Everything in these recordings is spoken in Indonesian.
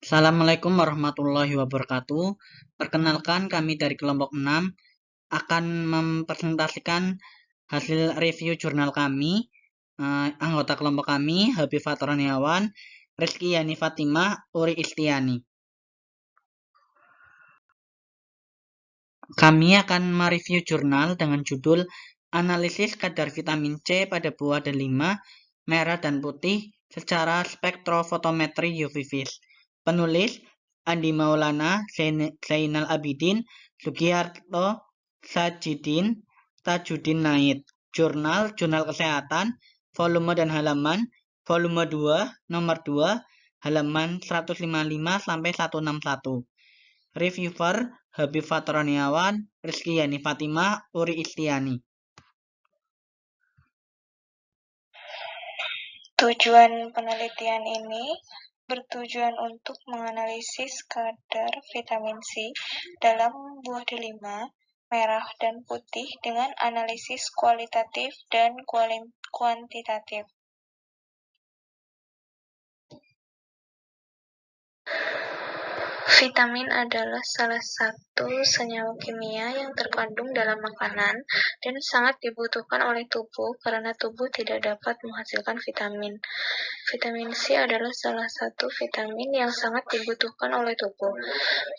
Assalamualaikum warahmatullahi wabarakatuh. Perkenalkan, kami dari kelompok 6 akan mempresentasikan hasil review jurnal kami. Anggota kelompok kami, Habib Faturaniawan, Rizky Yani Fatimah, Uri Istiani. Kami akan mereview jurnal dengan judul Analisis kadar vitamin C pada buah delima, merah dan putih secara spektrofotometri UV vis. Penulis Andi Maulana, Zainal Abidin, Sugiharto Tajudin Naid. Jurnal Kesehatan, volume dan halaman, volume 2, nomor 2, halaman 155 sampai 161. Reviewer Habib Faturaniawan, Rizky Yani Fatimah, Uri Istiani. Tujuan penelitian ini bertujuan untuk menganalisis kadar vitamin C dalam buah delima, merah dan putih dengan analisis kualitatif dan kuantitatif. Vitamin adalah salah satu senyawa kimia yang terkandung dalam makanan dan sangat dibutuhkan oleh tubuh karena tubuh tidak dapat menghasilkan vitamin. Vitamin C adalah salah satu vitamin yang sangat dibutuhkan oleh tubuh.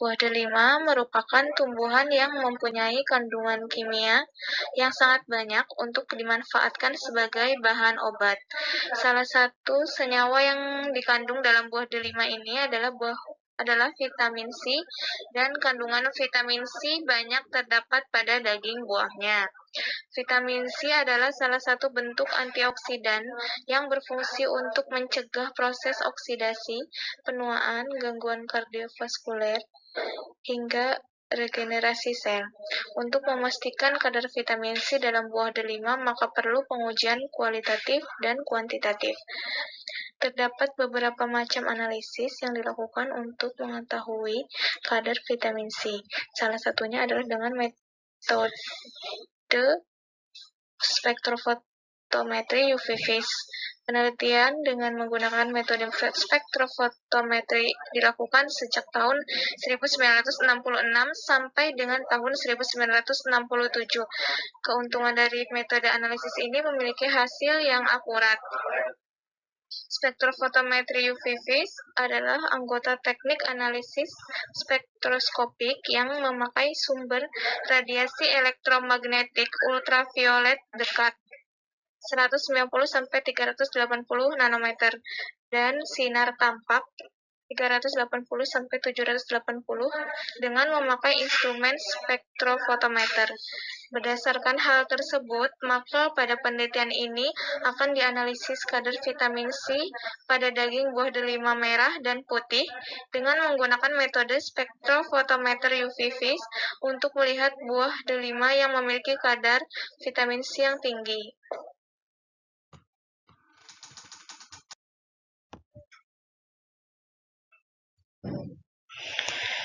Buah delima merupakan tumbuhan yang mempunyai kandungan kimia yang sangat banyak untuk dimanfaatkan sebagai bahan obat. Salah satu senyawa yang dikandung dalam buah delima ini adalah vitamin C, dan kandungan vitamin C banyak terdapat pada daging buahnya. Vitamin C adalah salah satu bentuk antioksidan yang berfungsi untuk mencegah proses oksidasi, penuaan, gangguan kardiovaskuler, hingga regenerasi sel. Untuk memastikan kadar vitamin C dalam buah delima, maka perlu pengujian kualitatif dan kuantitatif. Terdapat beberapa macam analisis yang dilakukan untuk mengetahui kadar vitamin C. Salah satunya adalah dengan metode spektrofotometri UV vis. Penelitian dengan menggunakan metode spektrofotometri dilakukan sejak tahun 1966 sampai dengan tahun 1967. Keuntungan dari metode analisis ini memiliki hasil yang akurat. Spektrofotometri UV vis adalah anggota teknik analisis spektroskopik yang memakai sumber radiasi elektromagnetik ultraviolet dekat 190–380 nanometer dan sinar tampak 380–780 dengan memakai instrumen spektrofotometer. Berdasarkan hal tersebut, maka pada penelitian ini akan dianalisis kadar vitamin C pada daging buah delima merah dan putih dengan menggunakan metode spektrofotometer UV vis untuk melihat buah delima yang memiliki kadar vitamin C yang tinggi.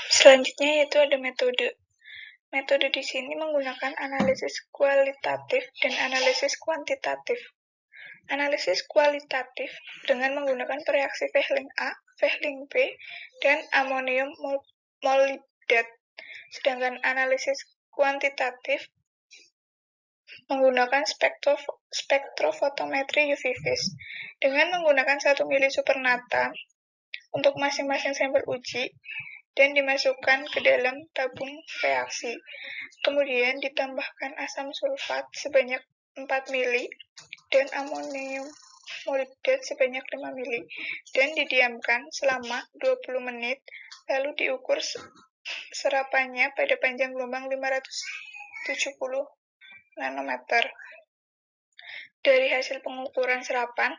Selanjutnya yaitu ada metode. Metode di sini menggunakan analisis kualitatif dan analisis kuantitatif. Analisis kualitatif dengan menggunakan reaksi Vehling A, Vehling B, dan amonium molibdat. Sedangkan analisis kuantitatif menggunakan spektrofotometri UV vis dengan menggunakan 1 mili supernata untuk masing-masing sampel uji dan dimasukkan ke dalam tabung reaksi. Kemudian ditambahkan asam sulfat sebanyak 4 mili dan amonium molibdat sebanyak 5 mili dan didiamkan selama 20 menit, lalu diukur serapannya pada panjang gelombang 570 nanometer. Dari hasil pengukuran serapan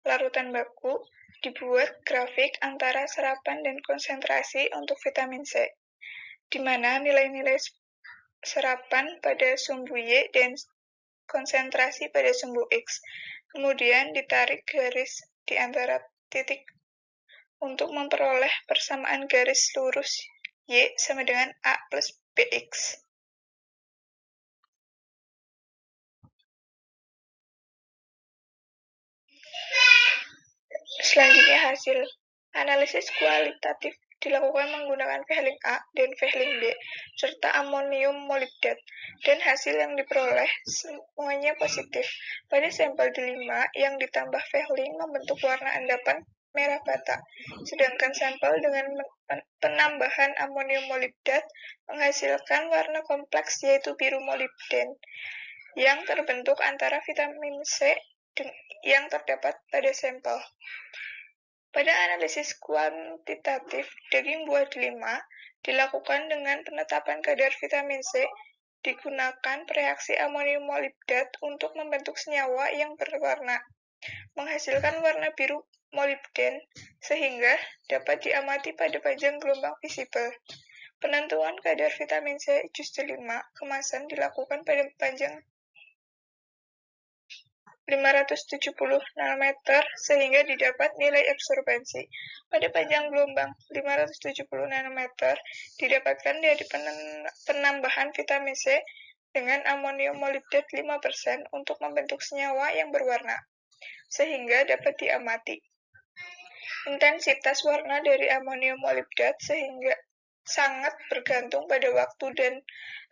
larutan baku, dibuat grafik antara serapan dan konsentrasi untuk vitamin C, di mana nilai-nilai serapan pada sumbu Y dan konsentrasi pada sumbu X. Kemudian ditarik garis di antara titik untuk memperoleh persamaan garis lurus Y sama dengan A plus BX. Selanjutnya hasil analisis kualitatif dilakukan menggunakan Vehling A dan Vehling B, serta amonium molibdat, dan hasil yang diperoleh semuanya positif. Pada sampel D5 yang ditambah Vehling membentuk warna endapan merah bata, sedangkan sampel dengan penambahan amonium molibdat menghasilkan warna kompleks yaitu biru molibden, yang terbentuk antara vitamin C yang terdapat pada sampel. Pada analisis kuantitatif daging buah delima dilakukan dengan penetapan kadar vitamin C, digunakan reaksi amonium molibdat untuk membentuk senyawa yang berwarna, menghasilkan warna biru molibden, sehingga dapat diamati pada panjang gelombang visibel. Penentuan kadar vitamin C jus delima kemasan dilakukan pada panjang 570 nanometer sehingga didapat nilai absorbensi. Pada panjang gelombang 570 nanometer didapatkan dari penambahan vitamin C dengan amonium molibdat 5% untuk membentuk senyawa yang berwarna, sehingga dapat diamati. Intensitas warna dari amonium molibdat sehingga sangat bergantung pada waktu dan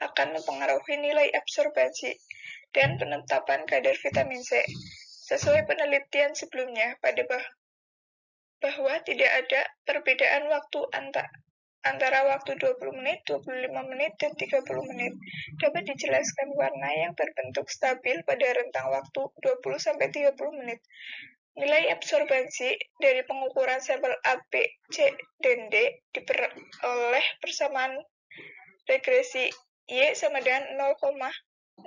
akan mempengaruhi nilai absorbensi dan penetapan kadar vitamin C. Sesuai penelitian sebelumnya bahwa tidak ada perbedaan waktu antara waktu 20 menit, 25 menit, dan 30 menit. Dapat dijelaskan warna yang terbentuk stabil pada rentang waktu 20-30 menit. Nilai absorbensi dari pengukuran sampel A, B, C, dan D diperoleh persamaan regresi Y sama dengan 0,08066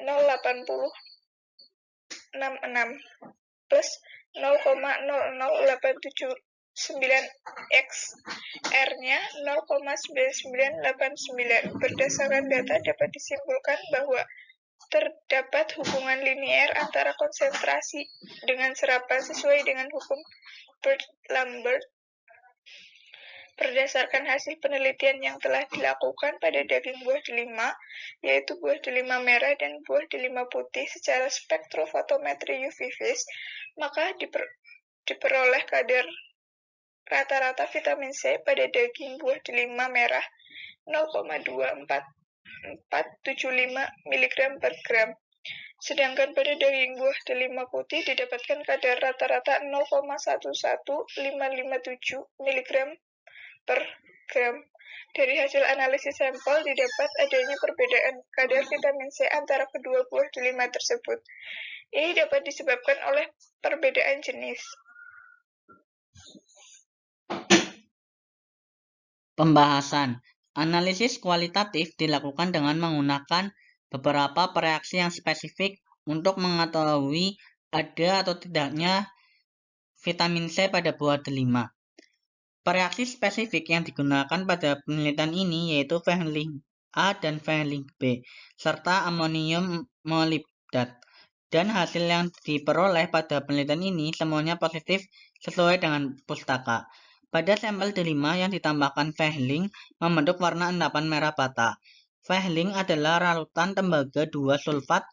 plus 0,00879 X, R-nya 0,9989. Berdasarkan data dapat disimpulkan bahwa terdapat hubungan linier antara konsentrasi dengan serapan sesuai dengan hukum Bird-Lambert. Berdasarkan hasil penelitian yang telah dilakukan pada daging buah delima, yaitu buah delima merah dan buah delima putih secara spektrofotometri UV vis, maka diperoleh kadar rata-rata vitamin C pada daging buah delima merah 0,2475 mg per gram. Sedangkan pada daging buah delima putih didapatkan kadar rata-rata 0,11557 mg per gram. Dari hasil analisis sampel didapat adanya perbedaan kadar vitamin C antara kedua buah delima tersebut. Ini dapat disebabkan oleh perbedaan jenis. Pembahasan. Analisis kualitatif dilakukan dengan menggunakan beberapa reaksi yang spesifik untuk mengetahui ada atau tidaknya vitamin C pada buah delima. Reaksi spesifik yang digunakan pada penelitian ini yaitu Vehling A dan Vehling B, serta amonium molibdat. Dan hasil yang diperoleh pada penelitian ini semuanya positif sesuai dengan pustaka. Pada sampel D5 yang ditambahkan Vehling membentuk warna endapan merah bata. Vehling adalah larutan tembaga 2 sulfat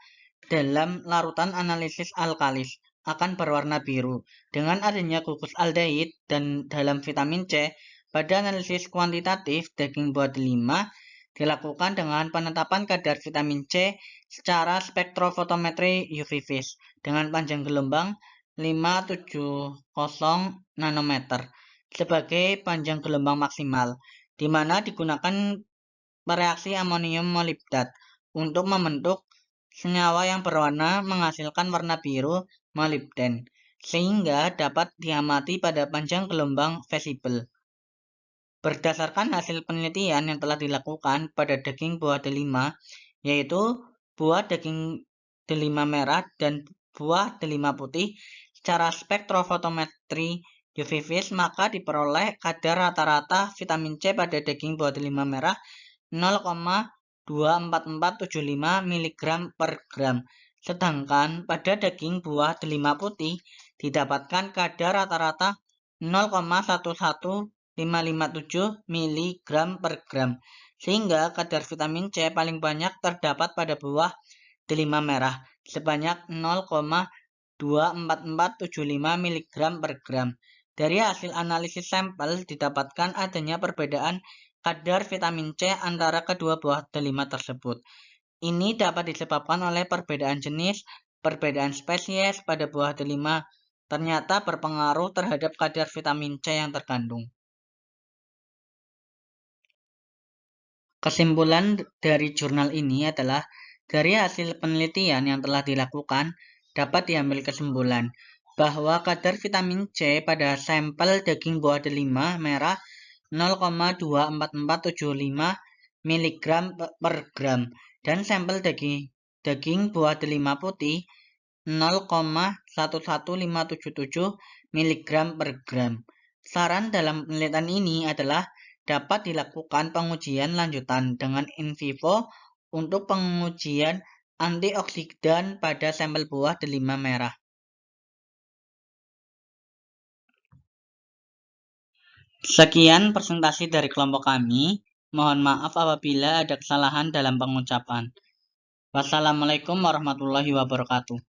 dalam larutan analisis alkalis akan berwarna biru. Dengan adanya gugus aldehid dan dalam vitamin C, pada analisis kuantitatif daging buah delima dilakukan dengan penetapan kadar vitamin C secara spektrofotometri UV vis dengan panjang gelombang 570 nanometer sebagai panjang gelombang maksimal, di mana digunakan reaksi amonium molibdat untuk membentuk senyawa yang berwarna menghasilkan warna biru molibden, sehingga dapat diamati pada panjang gelombang visible. Berdasarkan hasil penelitian yang telah dilakukan pada daging buah delima, yaitu buah daging delima merah dan buah delima putih secara spektrofotometri UV vis, maka diperoleh kadar rata-rata vitamin C pada daging buah delima merah 0,24475 mg per gram. Sedangkan pada daging buah delima putih didapatkan kadar rata-rata 0,11557 mg per gram, sehingga kadar vitamin C paling banyak terdapat pada buah delima merah sebanyak 0,24475 mg per gram, Dari hasil analisis sampel didapatkan adanya perbedaan kadar vitamin C antara kedua buah delima tersebut. Ini dapat disebabkan oleh perbedaan jenis, perbedaan spesies pada buah delima ternyata berpengaruh terhadap kadar vitamin C yang terkandung. Kesimpulan dari jurnal ini adalah, dari hasil penelitian yang telah dilakukan, dapat diambil kesimpulan bahwa kadar vitamin C pada sampel daging buah delima merah 0,24475 mg per gram dan sampel daging buah delima putih 0,11577 mg per gram. Saran dalam penelitian ini adalah dapat dilakukan pengujian lanjutan dengan in vivo untuk pengujian antioksidan pada sampel buah delima merah. Sekian presentasi dari kelompok kami. Mohon maaf apabila ada kesalahan dalam pengucapan. Wassalamualaikum warahmatullahi wabarakatuh.